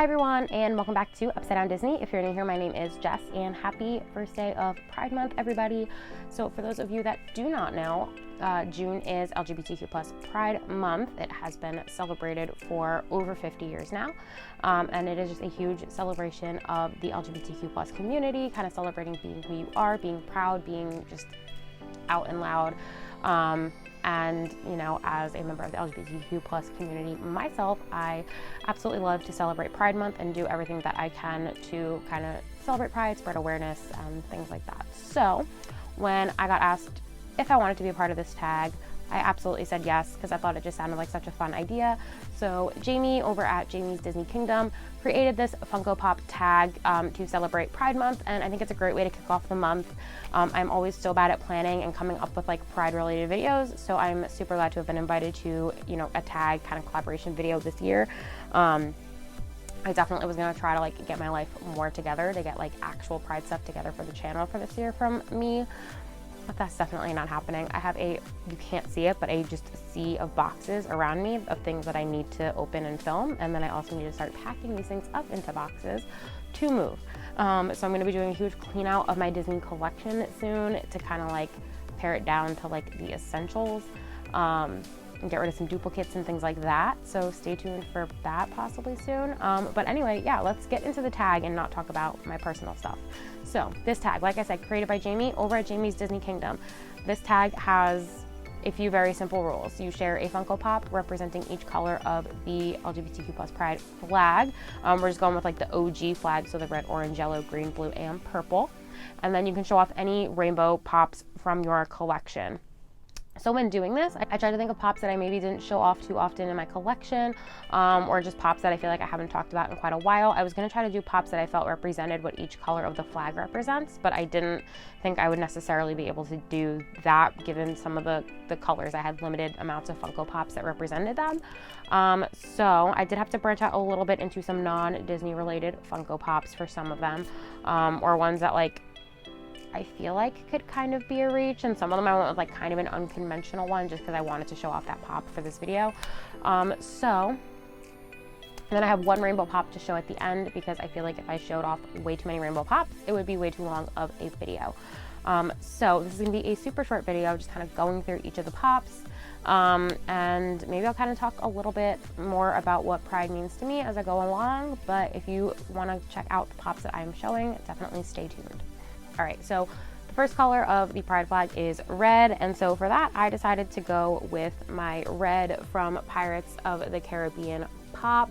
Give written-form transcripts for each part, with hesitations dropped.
everyone, and welcome back to Upsidedown Disney. If you're new here, my name is Jess, and happy first day of Pride Month, everybody. So for those of you that do not know, June is LGBTQ plus Pride Month. It has been celebrated for over 50 years now, and it is just a huge celebration of the LGBTQ plus community, kind of celebrating being who you are, being proud, being just out and loud. And you know, as a member of the LGBTQ plus community myself, I absolutely love to celebrate Pride Month and do everything that I can to kind of celebrate Pride, spread awareness, and things like that. So when I got asked if I wanted to be a part of this tag, I absolutely said yes, because I thought it just sounded like such a fun idea. So Jamie over at Jamie's Disney Kingdom created this Funko Pop tag to celebrate Pride Month, and I think it's a great way to kick off the month. I'm always so bad at planning and coming up with like Pride related videos, so I'm super glad to have been invited to, you know, a tag kind of collaboration video this year. I definitely was gonna try to like get my life more together to get like actual Pride stuff together for the channel for this year from me. But that's definitely not happening. I have you can't see it, but just a sea of boxes around me of things that I need to open and film. And then I also need to start packing these things up into boxes to move. So I'm gonna be doing a huge clean out of my Disney collection soon to kind of like pare it down to like the essentials, and get rid of some duplicates and things like that. So stay tuned for that possibly soon. But anyway, yeah, let's get into the tag and not talk about my personal stuff. So this tag, like I said, created by Jamie over at Jamie's Disney Kingdom. This tag has a few very simple rules. You share a Funko Pop representing each color of the LGBTQ plus Pride flag. We're just going with like the OG flag, so the red, orange, yellow, green, blue, and purple. And then you can show off any rainbow pops from your collection. So when doing this, I try to think of pops that I maybe didn't show off too often in my collection, or just pops that I feel like I haven't talked about in quite a while. I was gonna try to do pops that I felt represented what each color of the flag represents, but I didn't think I would necessarily be able to do that given some of the colors. I had limited amounts of Funko Pops that represented them. So I did have to branch out a little bit into some non-Disney related Funko Pops for some of them, or ones that like I feel like could kind of be a reach, and some of them I went with like kind of an unconventional one just because I wanted to show off that pop for this video. And then I have one rainbow pop to show at the end because I feel like if I showed off way too many rainbow pops, it would be way too long of a video. So this is gonna be a super short video, just kind of going through each of the pops. And maybe I'll kind of talk a little bit more about what Pride means to me as I go along, but if you want to check out the pops that I'm showing, definitely stay tuned. All right, so the first color of the Pride flag is red, and so for that, I decided to go with my red from Pirates of the Caribbean pop.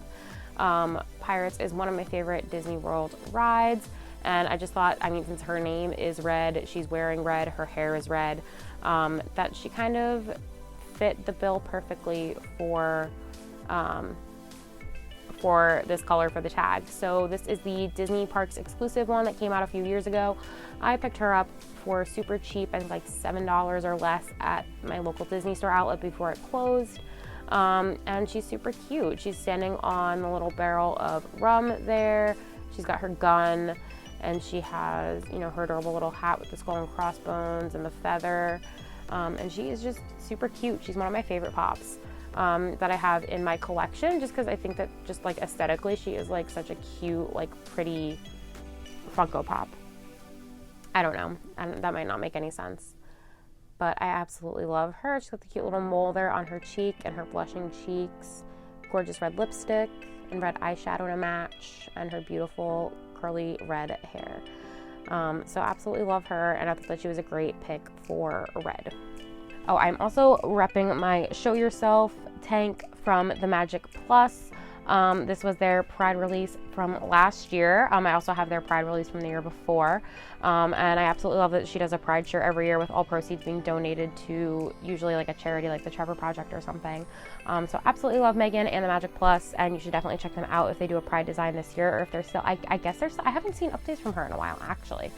Pirates is one of my favorite Disney World rides, and I just thought, I mean, since her name is red, she's wearing red, her hair is red, that she kind of fit the bill perfectly for this color for the tag. So this is the Disney Parks exclusive one that came out a few years ago. I picked her up for super cheap, I think like $7 or less at my local Disney store outlet before it closed. And she's super cute. She's standing on the little barrel of rum there. She's got her gun, and she has, you know, her adorable little hat with the skull and crossbones and the feather. And she is just super cute. She's one of my favorite pops that I have in my collection, just because I think that just like aesthetically she is like such a cute, like pretty Funko Pop. I don't know, and that might not make any sense, but I absolutely love her. She's got the cute little mole there on her cheek and her blushing cheeks, gorgeous red lipstick and red eyeshadow to match, and her beautiful curly red hair. So absolutely love her, and I thought that she was a great pick for red. Oh, I'm also repping my Show Yourself tank from the Magic Plus. This was their Pride release from last year. I also have their Pride release from the year before. And I absolutely love that she does a Pride shirt every year with all proceeds being donated to usually like a charity like the Trevor Project or something. So absolutely love Megan and the Magic Plus, and you should definitely check them out if they do a Pride design this year, or if they're still, I guess they're still, I haven't seen updates from her in a while actually.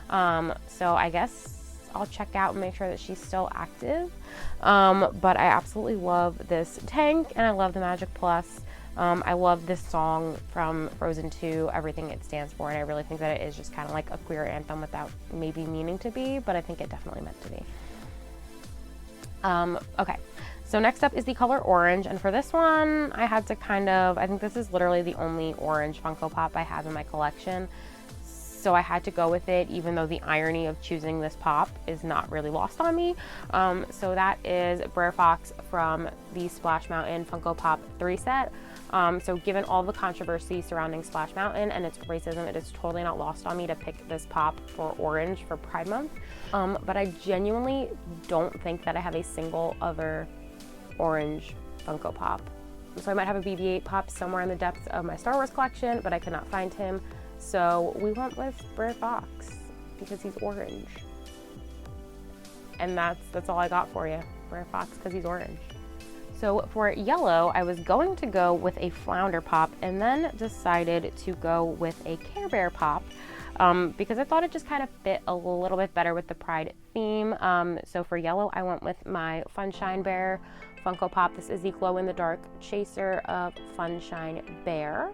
So I guess I'll check out and make sure that she's still active. But I absolutely love this tank, and I love the Magic Plus. I love this song from Frozen 2, Everything It Stands For, and I really think that it is just kind of like a queer anthem without maybe meaning to be, but I think it definitely meant to be. Okay, So next up is the color orange, and for this one, I had to I think this is literally the only orange Funko Pop I have in my collection. So I had to go with it, even though the irony of choosing this pop is not really lost on me. So that is Brer Fox from the Splash Mountain Funko Pop 3 set. So given all the controversy surrounding Splash Mountain and its racism, it is totally not lost on me to pick this pop for orange for Pride Month. But I genuinely don't think that I have a single other orange Funko Pop. So I might have a BB-8 pop somewhere in the depths of my Star Wars collection, but I could not find him. So we went with Brer Fox because he's orange. And that's all I got for you. Brer Fox because he's orange. So for yellow, I was going to go with a Flounder Pop and then decided to go with a Care Bear Pop because I thought it just kind of fit a little bit better with the Pride theme. So for yellow, I went with my Funshine Bear Funko Pop. This is the glow-in-the-dark chaser of Funshine Bear.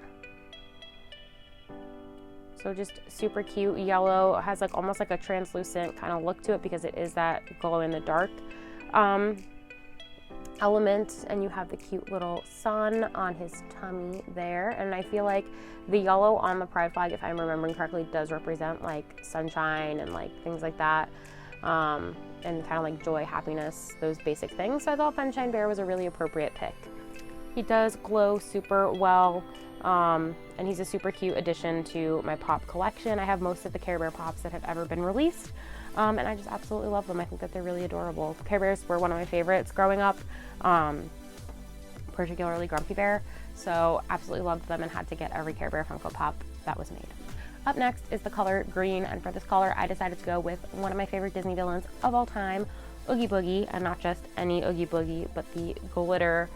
So just super cute. Yellow has like almost like a translucent kind of look to it because it is that glow-in-the-dark element, and you have the cute little sun on his tummy there. And I feel like the yellow on the Pride flag, if I'm remembering correctly, does represent like sunshine and like things like that, and kind of like joy, happiness, those basic things. So I thought Funshine Bear was a really appropriate pick. He does glow super well, and he's a super cute addition to my pop collection. I have most of the Care Bear pops that have ever been released. And I just absolutely love them. I think that they're really adorable. Care Bears were one of my favorites growing up, particularly Grumpy Bear. So absolutely loved them and had to get every Care Bear Funko Pop that was made. Up next is the color green, and for this color I decided to go with one of my favorite Disney villains of all time, Oogie Boogie, and not just any Oogie Boogie, but the glitter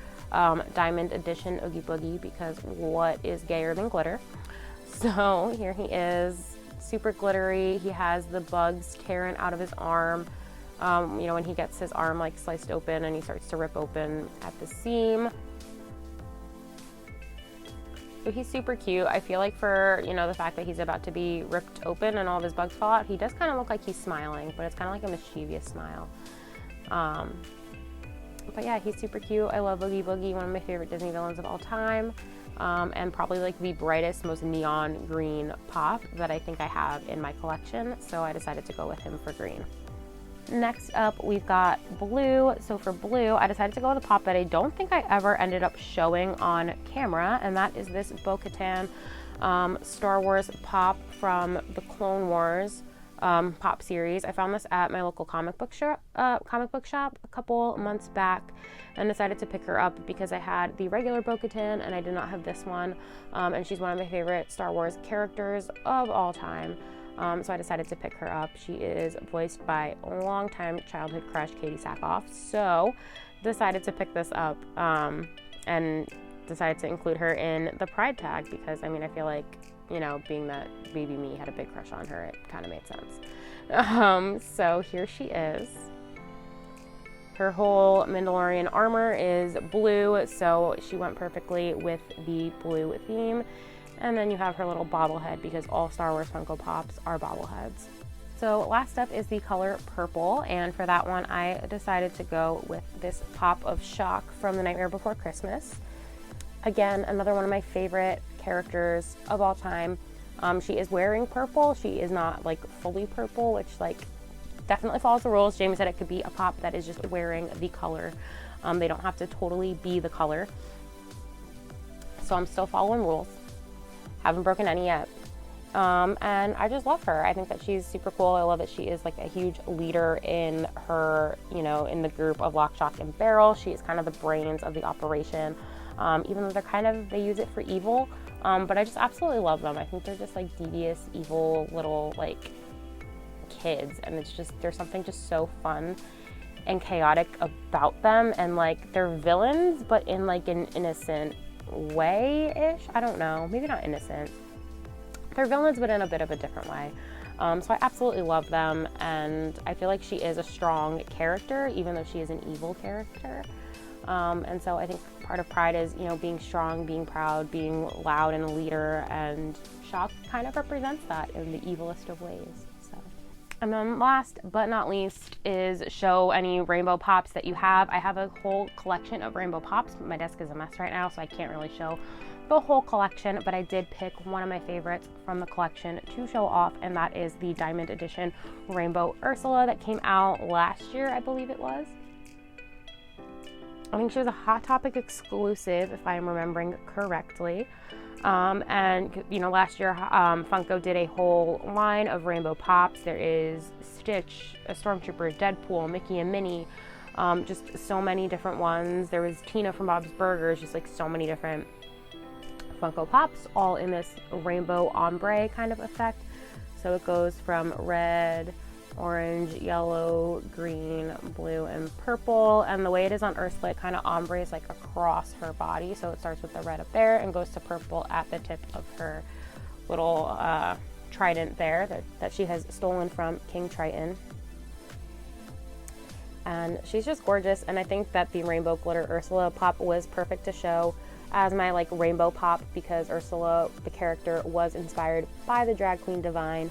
diamond edition Oogie Boogie, because what is gayer than glitter? So here he is. Super glittery. He has the bugs tearing out of his arm. You know, when he gets his arm like sliced open and he starts to rip open at the seam. So he's super cute. I feel like for, you know, the fact that he's about to be ripped open and all of his bugs fall out, he does kind of look like he's smiling, but it's kind of like a mischievous smile. But yeah, he's super cute. I love Oogie Boogie, one of my favorite Disney villains of all time. And probably like the brightest, most neon green pop that I think I have in my collection. So I decided to go with him for green. Next up, we've got blue. So for blue, I decided to go with a pop that I don't think I ever ended up showing on camera. And that is this Bo-Katan Star Wars pop from the Clone Wars pop series. I found this at my local comic book shop a couple months back and decided to pick her up because I had the regular Bo-Katan and I did not have this one, and she's one of my favorite Star Wars characters of all time, so I decided to pick her up. She is voiced by longtime childhood crush Katie Sackhoff, so decided to pick this up and decided to include her in the Pride tag because, I mean, I feel like, you know, being that baby me had a big crush on her, it kind of made sense. So here she is. Her whole Mandalorian armor is blue, so she went perfectly with the blue theme. And then you have her little bobblehead because all Star Wars Funko Pops are bobbleheads. So last up is the color purple, and for that one I decided to go with this pop of Shock from The Nightmare Before Christmas. Again, another one of my favorite characters of all time. She is wearing purple. She is not like fully purple, which like definitely follows the rules. Jamie said it could be a pop that is just wearing the color. They don't have to totally be the color. So I'm still following rules. Haven't broken any yet. And I just love her. I think that she's super cool. I love that she is like a huge leader in her, you know, in the group of Lock, Shock, and Barrel. She is kind of the brains of the operation. Even though they use it for evil, but I just absolutely love them. I think they're just like devious, evil little like kids, and it's just, there's something just so fun and chaotic about them, and like they're villains, but in like an innocent way-ish. I don't know, maybe not innocent. They're villains, but in a bit of a different way. So I absolutely love them, and I feel like she is a strong character, even though she is an evil character. And so I think part of Pride is, you know, being strong, being proud, being loud and a leader, and Shock kind of represents that in the evilest of ways. So And then last but not least is show any rainbow pops that you have. I have a whole collection of rainbow pops. My desk is a mess right now, so I can't really show the whole collection, but I did pick one of my favorites from the collection to show off, and that is the Diamond Edition Rainbow Ursula that came out last year, I believe it was. I think she was a Hot Topic exclusive, if I am remembering correctly. And you know, last year Funko did a whole line of rainbow pops. There is Stitch, a Stormtrooper, Deadpool, Mickey and Minnie, just so many different ones. There was Tina from Bob's Burgers, just like so many different Funko Pops, all in this rainbow ombre kind of effect. So it goes from red, orange, yellow, green, blue, and purple. And the way it is on Ursula, it kind of ombres like across her body. So it starts with the red up there and goes to purple at the tip of her little trident there that she has stolen from King Triton. And she's just gorgeous. And I think that the rainbow glitter Ursula pop was perfect to show as my like rainbow pop, because Ursula, the character, was inspired by the drag queen Divine.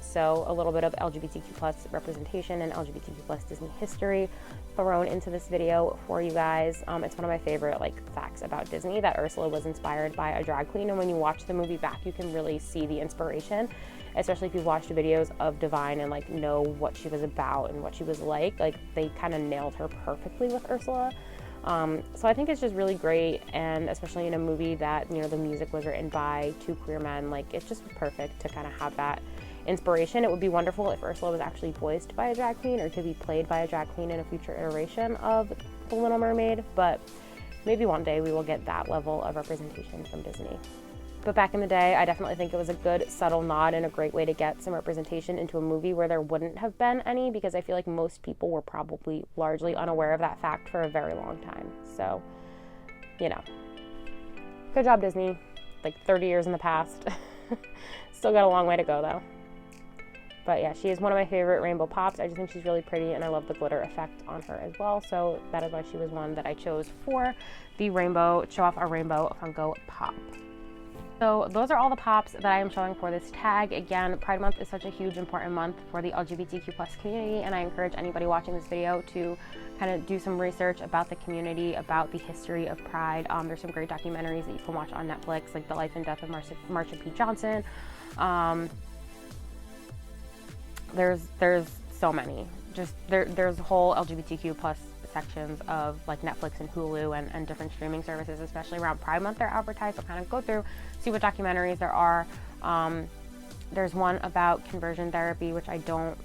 So a little bit of LGBTQ plus representation and LGBTQ plus Disney history thrown into this video for you guys. It's one of my favorite like facts about Disney, that Ursula was inspired by a drag queen, and when you watch the movie back, you can really see the inspiration, especially if you've watched the videos of Divine and like know what she was about and what she was like they kind of nailed her perfectly with Ursula. So I think it's just really great, and especially in a movie that, you know, the music was written by two queer men, like it's just perfect to kind of have that inspiration. It would be wonderful if Ursula was actually voiced by a drag queen or to be played by a drag queen in a future iteration of The Little Mermaid, but maybe one day we will get that level of representation from Disney. But back in the day, I definitely think it was a good subtle nod and a great way to get some representation into a movie where there wouldn't have been any, because I feel like most people were probably largely unaware of that fact for a very long time. So, you know, good job, Disney. Like 30 years in the past. Still got a long way to go, though. But yeah, she is one of my favorite rainbow pops. I just think she's really pretty, and I love the glitter effect on her as well. So that is why she was one that I chose for the rainbow, show off our rainbow Funko Pop. So those are all the pops that I am showing for this tag. Again, Pride Month is such a huge, important month for the LGBTQ plus community, and I encourage anybody watching this video to kind of do some research about the community, about the history of Pride. There's some great documentaries that you can watch on Netflix, like The Life and Death of Marsha P. Johnson. There's so many. Just there's whole LGBTQ plus sections of like Netflix and Hulu and different streaming services, especially around Pride Month, they're advertised. So kind of go through, see what documentaries there are. There's one about conversion therapy, which I don't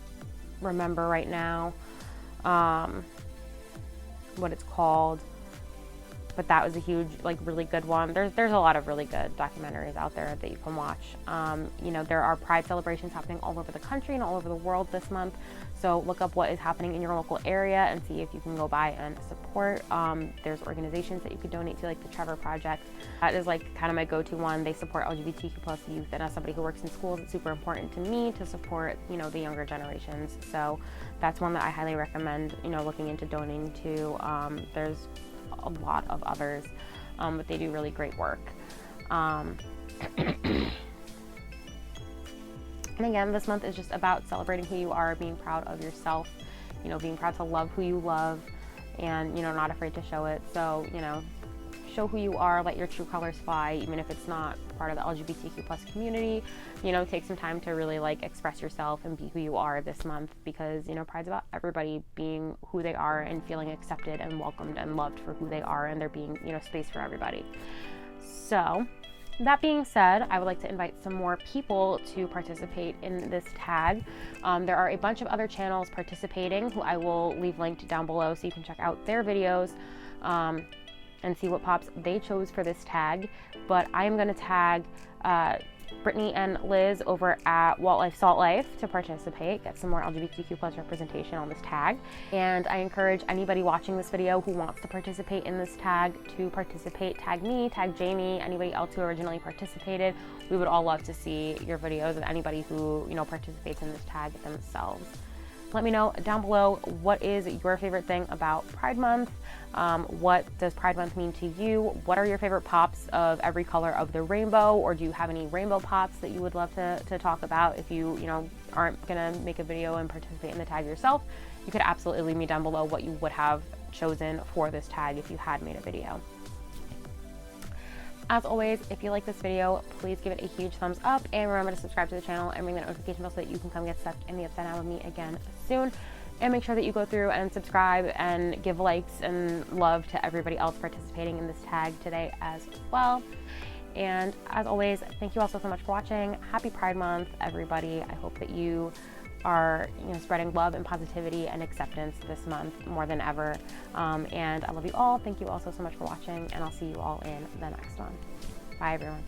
remember right now what it's called, but that was a huge, like, really good one. There's a lot of really good documentaries out there that you can watch. You know, there are Pride celebrations happening all over the country and all over the world this month. So look up what is happening in your local area and see if you can go by and support. There's organizations that you could donate to, like the Trevor Project. That is like kind of my go-to one. They support LGBTQ plus youth, and as somebody who works in schools, it's super important to me to support, you know, the younger generations. So that's one that I highly recommend, you know, looking into donating to. There's a lot of others, but they do really great work. And again, this month is just about celebrating who you are, being proud of yourself, you know, being proud to love who you love, and, you know, not afraid to show it. So, you know, show who you are, let your true colors fly, even if it's not part of the LGBTQ plus community. You know, take some time to really like express yourself and be who you are this month, because, you know, Pride's about everybody being who they are and feeling accepted and welcomed and loved for who they are, and there being, you know, space for everybody. So that being said, I would like to invite some more people to participate in this tag. There are a bunch of other channels participating who I will leave linked down below so you can check out their videos and see what pops they chose for this tag. But I am going to tag Brittany and Liz over at Wildlife Salt Life to participate, get some more LGBTQ plus representation on this tag. And I encourage anybody watching this video who wants to participate in this tag to participate. Tag me, tag Jamie, anybody else who originally participated. We would all love to see your videos of anybody who, you know, participates in this tag themselves. Let me know down below, what is your favorite thing about Pride Month? What does Pride Month mean to you? What are your favorite pops of every color of the rainbow? Or do you have any rainbow pops that you would love to talk about if you know, aren't gonna make a video and participate in the tag yourself, you could absolutely leave me down below what you would have chosen for this tag if you had made a video. As always, if you like this video, please give it a huge thumbs up, and remember to subscribe to the channel and ring that notification bell so that you can come get stuck in the Upside Down with me again soon. And make sure that you go through and subscribe and give likes and love to everybody else participating in this tag today as well. And as always, thank you all so much for watching. Happy Pride Month, everybody. I hope that you are spreading love and positivity and acceptance this month more than ever. And I love you all. Thank you all so much for watching, and I'll see you all in the next one. Bye, everyone.